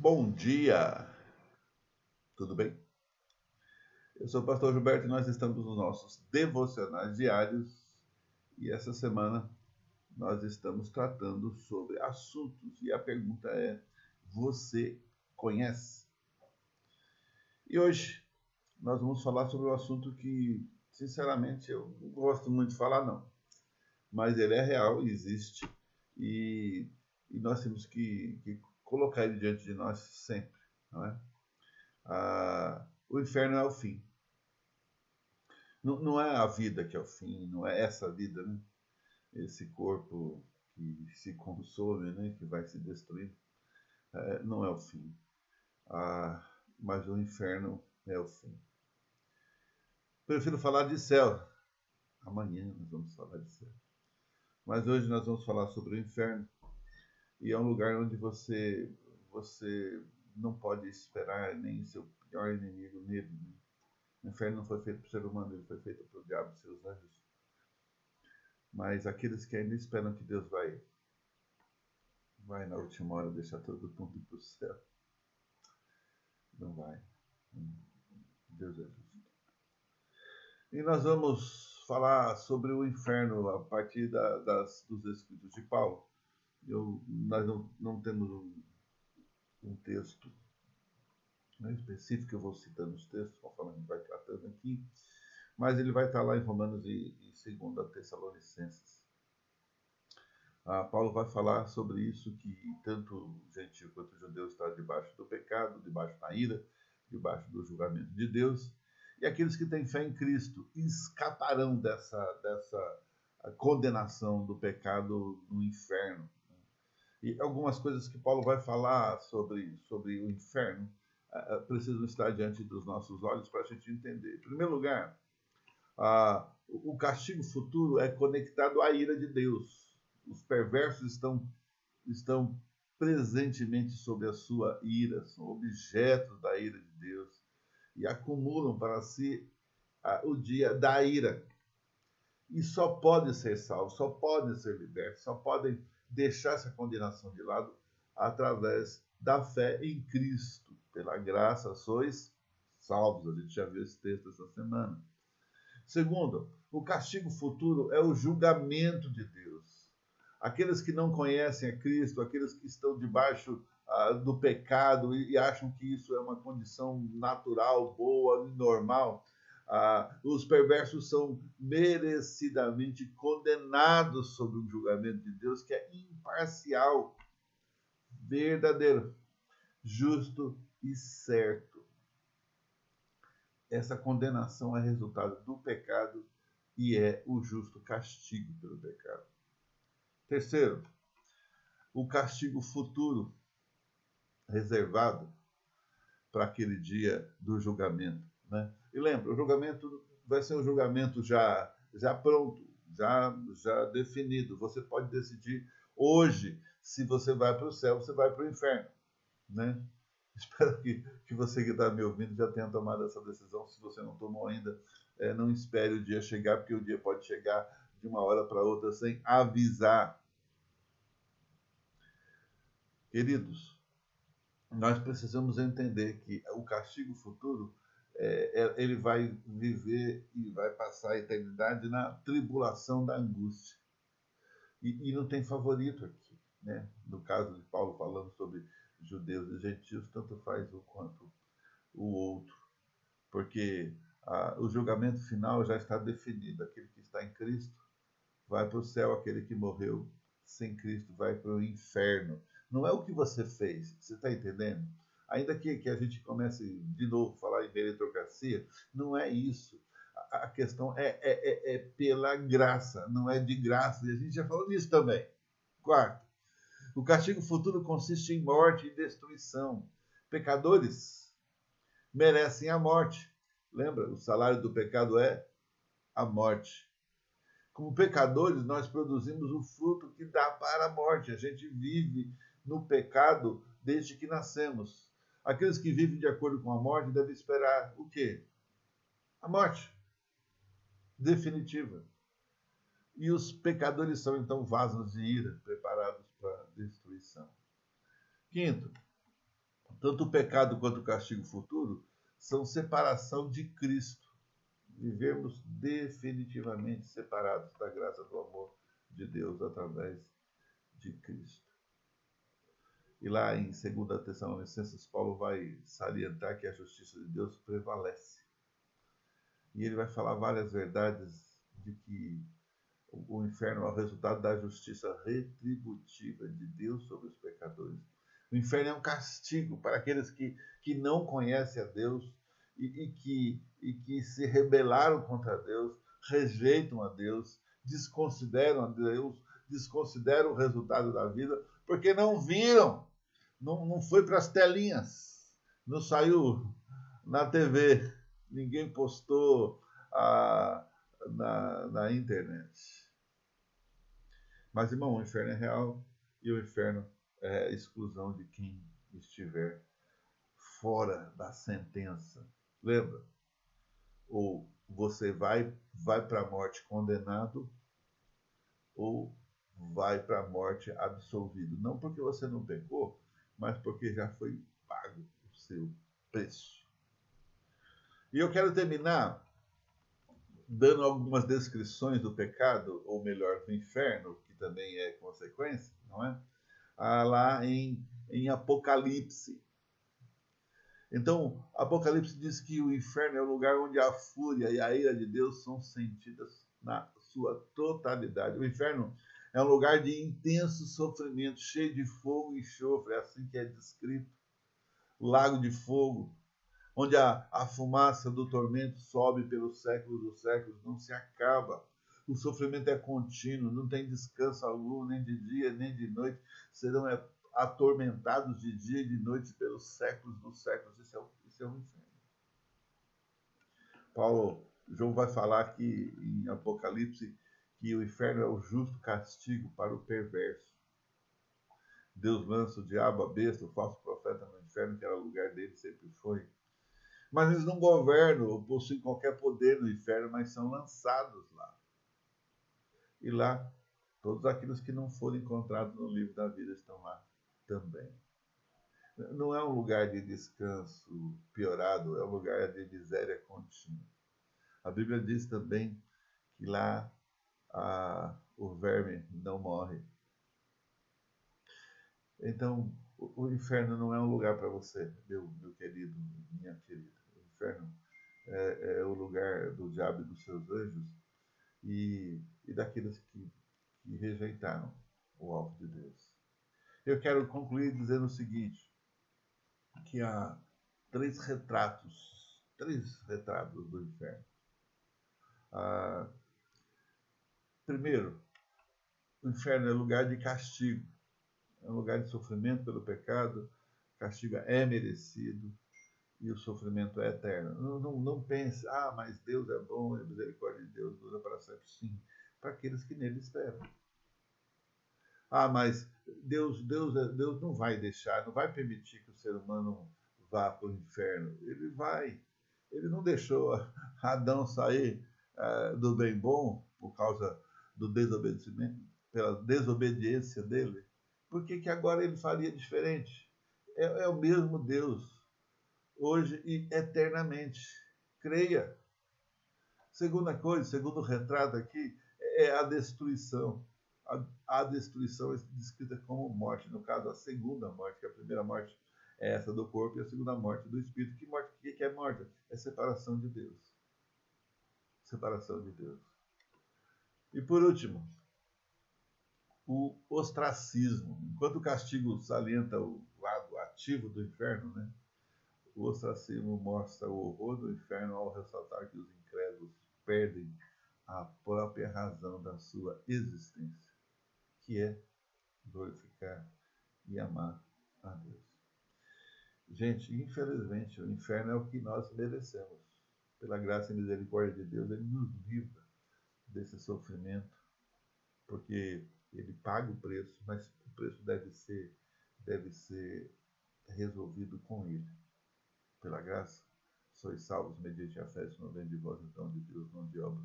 Bom dia, tudo bem? Eu sou o pastor Gilberto e nós estamos nos nossos devocionais diários e essa semana nós estamos tratando sobre assuntos e a pergunta é: você conhece? E hoje nós vamos falar sobre um assunto que, sinceramente, eu não gosto muito de falar, não, mas ele é real, existe e, e nós temos que colocar ele diante de nós sempre, não é? O inferno é o fim. Não é a vida que é o fim, não é essa vida, né? Esse corpo que se consome, né? Que vai se destruir, não é o fim. Mas o inferno é o fim. Prefiro falar de céu. Amanhã nós vamos falar de céu. Mas hoje nós vamos falar sobre o inferno. E é um lugar onde você não pode esperar nem seu pior inimigo nele. Né? O inferno não foi feito para o ser humano, ele foi feito para o diabo e seus anjos. Mas aqueles que ainda esperam que Deus vai na última hora deixar todo mundo para o céu. Não vai. Deus é justo. E nós vamos falar sobre o inferno a partir dos escritos de Paulo. Nós não temos um texto, né, específico, eu vou citando os textos conforme a gente vai tratando aqui, mas ele vai estar lá em Romanos e 2 Tessalonicenses. Paulo vai falar sobre isso, que tanto o gentil quanto o judeu está debaixo do pecado, debaixo da ira, debaixo do julgamento de Deus. E aqueles que têm fé em Cristo escaparão dessa condenação do pecado no inferno. E algumas coisas que Paulo vai falar sobre o inferno precisam estar diante dos nossos olhos para a gente entender. Em primeiro lugar, o castigo futuro é conectado à ira de Deus. Os perversos estão presentemente sob a sua ira, são objetos da ira de Deus e acumulam para si o dia da ira. E só podem ser salvos, só podem ser libertos, só podem deixar essa condenação de lado através da fé em Cristo. Pela graça sois salvos. A gente já viu esse texto essa semana. Segundo, o castigo futuro é o julgamento de Deus. Aqueles que não conhecem a Cristo, aqueles que estão debaixo do pecado e acham que isso é uma condição natural, boa e normal, os perversos são merecidamente condenados sob um julgamento de Deus que é imparcial, verdadeiro, justo e certo. Essa condenação é resultado do pecado e é o justo castigo pelo pecado. Terceiro, o castigo futuro reservado para aquele dia do julgamento. Né? E lembra, o julgamento vai ser um julgamento já pronto, já definido. Você pode decidir hoje se você vai para o céu ou se vai para o inferno. Né? Espero que você que está me ouvindo já tenha tomado essa decisão. Se você não tomou ainda, não espere o dia chegar, porque o dia pode chegar de uma hora para outra sem avisar. Queridos, nós precisamos entender que o castigo futuro, ele vai viver e vai passar a eternidade na tribulação da angústia. E não tem favorito aqui. Né? No caso de Paulo falando sobre judeus e gentios, tanto faz um quanto o outro. Porque o julgamento final já está definido. Aquele que está em Cristo vai para o céu, aquele que morreu sem Cristo vai para o inferno. Não é o que você fez, você está entendendo? Ainda que a gente comece de novo a falar em meritocracia, não é isso. A questão é pela graça, não é de graça. E a gente já falou disso também. Quarto, o castigo futuro consiste em morte e destruição. Pecadores merecem a morte. Lembra? O salário do pecado é a morte. Como pecadores, nós produzimos o fruto que dá para a morte. A gente vive no pecado desde que nascemos. Aqueles que vivem de acordo com a morte devem esperar o quê? A morte definitiva. E os pecadores são, então, vasos de ira, preparados para destruição. Quinto, Tanto o pecado quanto o castigo futuro são separação de Cristo. Vivemos definitivamente separados da graça do amor de Deus através de Cristo. E lá em 2 Tessalonicenses, Paulo vai salientar que a justiça de Deus prevalece. E ele vai falar várias verdades de que o inferno é o resultado da justiça retributiva de Deus sobre os pecadores. O inferno é um castigo para aqueles que não conhecem a Deus e que se rebelaram contra Deus, rejeitam a Deus, desconsideram a Deus, desconsideram o resultado da vida, porque não viram, não foi para as telinhas, não saiu na TV, ninguém postou na internet. Mas, irmão, o inferno é real e o inferno é exclusão de quem estiver fora da sentença. Lembra? Ou você vai para a morte condenado ou vai para a morte absolvido. Não porque você não pecou, mas porque já foi pago o seu preço. E eu quero terminar dando algumas descrições do pecado, ou melhor, do inferno, que também é consequência, não é? Lá em Apocalipse. Então, Apocalipse diz que o inferno é o lugar onde a fúria e a ira de Deus são sentidas na sua totalidade. O inferno é um lugar de intenso sofrimento, cheio de fogo e enxofre, é assim que é descrito. O lago de fogo, onde a fumaça do tormento sobe pelos séculos dos séculos, não se acaba. O sofrimento é contínuo, não tem descanso algum, nem de dia, nem de noite. Serão atormentados de dia e de noite pelos séculos dos séculos. Isso é um inferno. João vai falar aqui em Apocalipse que o inferno é o justo castigo para o perverso. Deus lança o diabo, a besta, o falso profeta no inferno, que era o lugar dele, sempre foi. Mas eles não governam ou possuem qualquer poder no inferno, mas são lançados lá. E lá, todos aqueles que não foram encontrados no livro da vida estão lá também. Não é um lugar de descanso piorado, é um lugar de miséria contínua. A Bíblia diz também que lá o verme não morre. Então, o inferno não é um lugar para você, meu querido, minha querida. O inferno é o lugar do diabo e dos seus anjos e daqueles que rejeitaram o alvo de Deus. Eu quero concluir dizendo o seguinte, que há três retratos do inferno. Primeiro, o inferno é lugar de castigo, é um lugar de sofrimento pelo pecado, o castigo é merecido e o sofrimento é eterno. Não pense, mas Deus é bom, a misericórdia de Deus dura para sempre. Sim, para aqueles que nele esperam. Mas Deus não vai deixar, não vai permitir que o ser humano vá para o inferno. Ele vai. Ele não deixou Adão sair do bem bom por causa do desobedecimento, pela desobediência dele. Por que agora ele faria diferente? É o mesmo Deus, hoje e eternamente. Creia. Segunda coisa, segundo retrato aqui, é a destruição. A destruição é descrita como morte. No caso, a segunda morte, que a primeira morte é essa do corpo e a segunda morte do espírito. Que é morte? É separação de Deus. Separação de Deus. E por último, o ostracismo. Enquanto o castigo salienta o lado ativo do inferno, né? O ostracismo mostra o horror do inferno ao ressaltar que os incrédulos perdem a própria razão da sua existência, que é glorificar e amar a Deus. Gente, infelizmente, o inferno é o que nós merecemos. Pela graça e misericórdia de Deus, Ele nos livra desse sofrimento, porque Ele paga o preço, mas o preço deve ser resolvido com Ele. Pela graça, sois salvos mediante a fé, não vem de vós, então, de Deus, não de obra,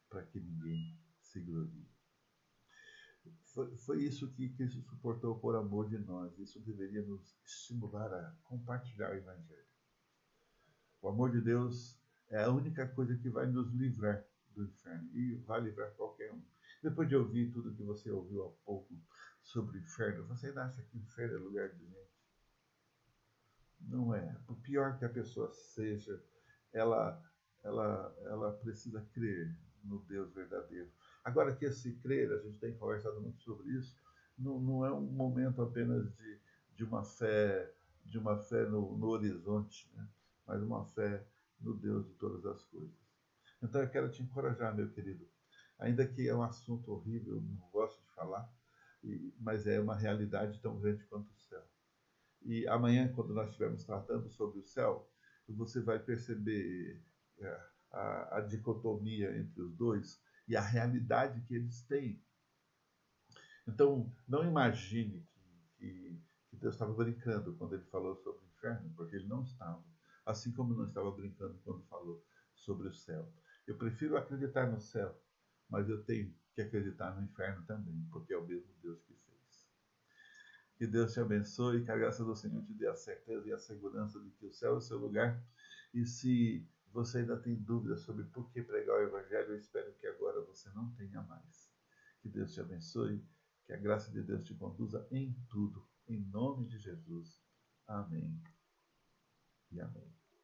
para que ninguém se glorie. Foi isso que Cristo suportou por amor de nós. Isso deveria nos estimular a compartilhar o Evangelho. O amor de Deus é a única coisa que vai nos livrar do inferno. E vai livrar qualquer um. Depois de ouvir tudo que você ouviu há pouco sobre o inferno, você ainda acha que o inferno é lugar de gente? Não é. Por pior que a pessoa seja, ela, ela precisa crer no Deus verdadeiro. Agora que esse crer, a gente tem conversado muito sobre isso, não é um momento apenas de uma fé no horizonte, né? Mas uma fé no Deus de todas as coisas. Então eu quero te encorajar, meu querido. Ainda que é um assunto horrível, eu não gosto de falar, mas é uma realidade tão grande quanto o céu. E amanhã, quando nós estivermos tratando sobre o céu, você vai perceber a dicotomia entre os dois e a realidade que eles têm. Então, não imagine que Deus estava brincando quando ele falou sobre o inferno, porque ele não estava. Assim como não estava brincando quando falou sobre o céu. Eu prefiro acreditar no céu, mas eu tenho que acreditar no inferno também, porque é o mesmo Deus que fez. Que Deus te abençoe, que a graça do Senhor te dê a certeza e a segurança de que o céu é o seu lugar. E se você ainda tem dúvidas sobre por que pregar o Evangelho, eu espero que agora você não tenha mais. Que Deus te abençoe, que a graça de Deus te conduza em tudo. Em nome de Jesus. Amém e amém.